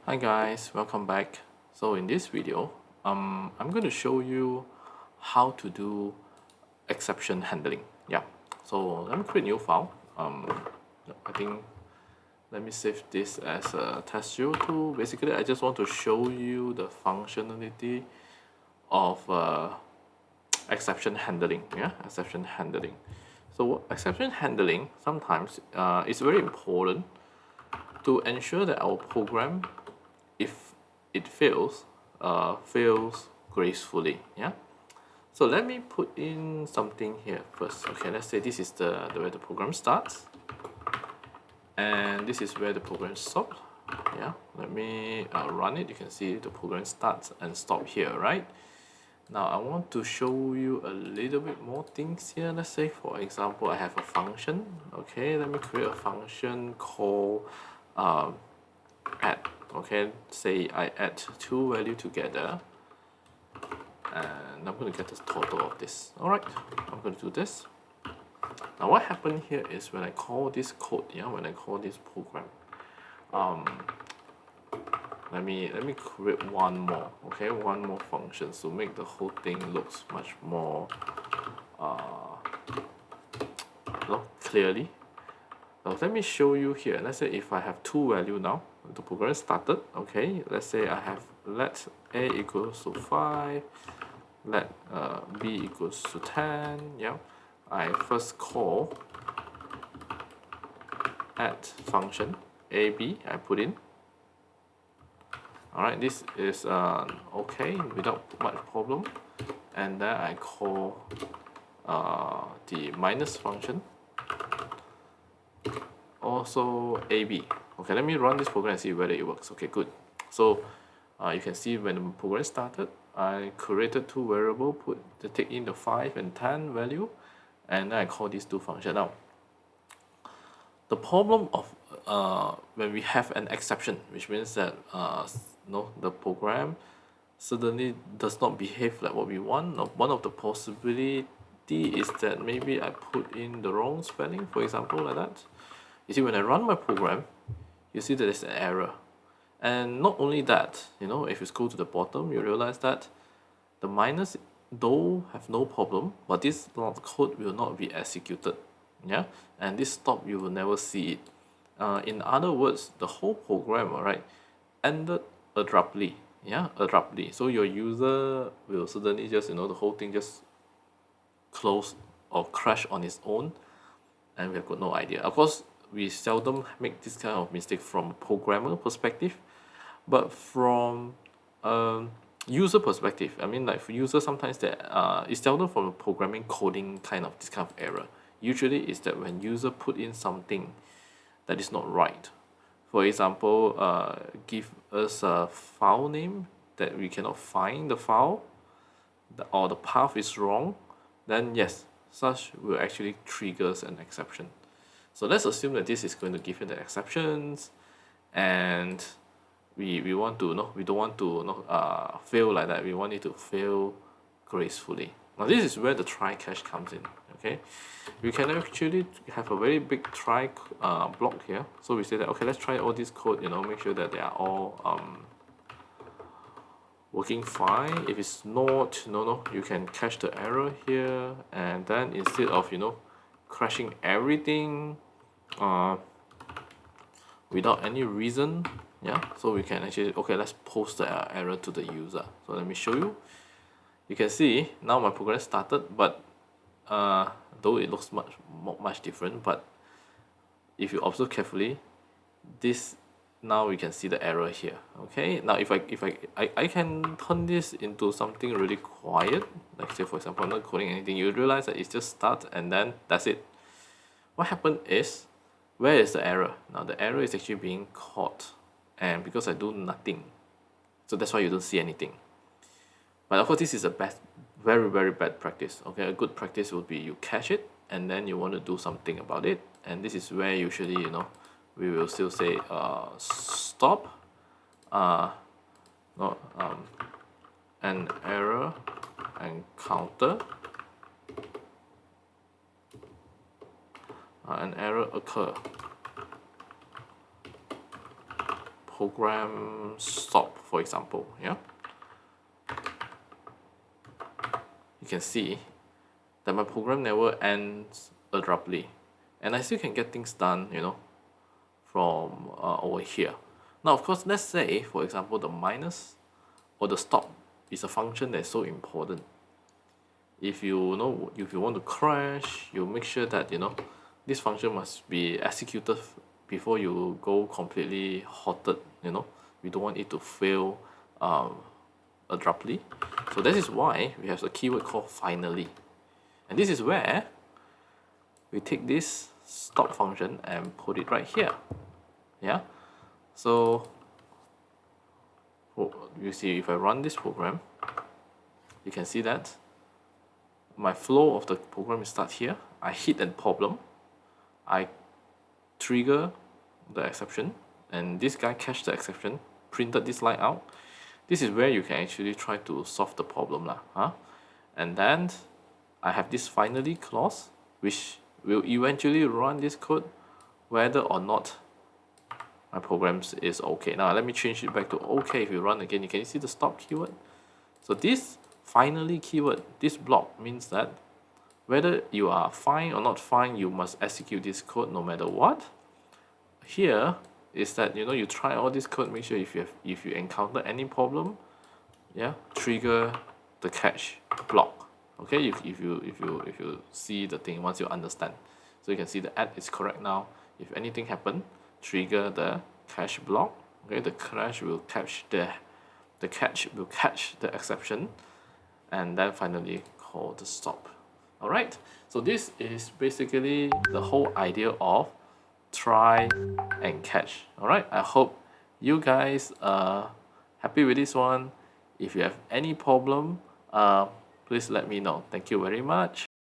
Hi guys, welcome back. So in this video, I'm going to show you how to do exception handling. Yeah. So let me create a new file. I think let me save this as a test02. Basically, I just want to show you the functionality of exception handling. Yeah, exception handling. So exception handling sometimes is very important to ensure that our program, if it fails gracefully. Yeah. So let me put in something here first. Okay, let's say this is the where the program starts, and this is where the program stops. Yeah. Let me run it. You can see the program starts and stop here, right? Now I want to show you a little bit more things here. Let's say, for example, I have a function. Okay, let me create a function called add. Okay, say I add two values together, and I'm going to get the total of this. All right, I'm going to do this. Now what happened here is when I call this code, when I call this program, let me create one more. Okay, one more function to make the whole thing looks much more clearly. Now let me show you here. Let's say if I have two value now, the program started. Okay, let's say I have let a equals to 5, let b equals to 10. Yeah, I first call add function ab. I put in. All right, this is okay without much problem, and then I call the minus function, also AB. Okay, let me run this program and see whether it works. Okay, good. So you can see when the program started, I created two variables, take in the 5 and 10 value, and then I call these two functions. Now, the problem of when we have an exception, which means that the program suddenly does not behave like what we want. Now, one of the possibility is that maybe I put in the wrong spelling, for example, like that. You see, when I run my program, you see that there's an error. And not only that, if you scroll to the bottom, you realize that the minus, though, have no problem, but this code will not be executed. Yeah, and this stop, you will never see it. In other words, the whole program, all right, ended abruptly. Yeah, abruptly. So your user will suddenly just, the whole thing just close or crash on its own, and we have got no idea. Of course, we seldom make this kind of mistake from programmer perspective, but from user perspective, I mean, like for users, sometimes that it's seldom from a programming coding kind of this kind of error. Usually, is that when user put in something that is not right. For example, give us a file name that we cannot find the file, or the path is wrong, then yes, such will actually triggers an exception. So let's assume that this is going to give you the exceptions, and we want to we don't want to fail like that. We want it to fail gracefully. Now this is where the try catch comes in. Okay, we can actually have a very big try block here. So we say that, okay, let's try all this code. Make sure that they are all working fine. If it's not, you can catch the error here, and then instead of crashing everything without any reason, yeah, so we can actually, okay, let's post the error to the user. So let me show you. You can see now my program started, but though it looks much different, but if you observe carefully, this, now we can see the error here. Okay, now if I can turn this into something really quiet, like say, for example, I'm not coding anything, you realize that it's just start and then that's it. What happened is, where is the error? Now the error is actually being caught, and because I do nothing, so that's why you don't see anything. But of course, this is a very, very bad practice. Okay, a good practice would be you catch it and then you want to do something about it, and this is where usually we will still say stop an error and counter an error occur, program stop, for example. Yeah, you can see that my program never ends abruptly, and I still can get things done, you know, from over here. Now, of course, let's say, for example, the minus or the stop is a function that's so important. If you know, if you want to crash, you make sure that, you know, this function must be executed before you go completely halted, you know. We don't want it to fail abruptly. So this is why we have a keyword called finally. And this is where we take this stop function and put it right here. Yeah. So you see, if I run this program, you can see that my flow of the program starts here. I hit a problem, I trigger the exception, and this guy catch the exception, printed this line out. This is where you can actually try to solve the problem lah, huh? And then I have this finally clause, which will eventually run this code whether or not my programs is okay. Now let me change it back to okay. If you run again, you can see the stop keyword. So this finally keyword, this block means that whether you are fine or not fine, you must execute this code no matter what. Here is that, you know, you try all this code, make sure if you encounter any problem, yeah, trigger the catch block. Okay, if you see the thing once you understand. So you can see the add is correct now. If anything happen, trigger the catch block. Okay, the catch will catch the exception, and then finally call the stop. All right, so this is basically the whole idea of try and catch. All right, I hope you guys are happy with this one. If you have any problem, please let me know. Thank you very much.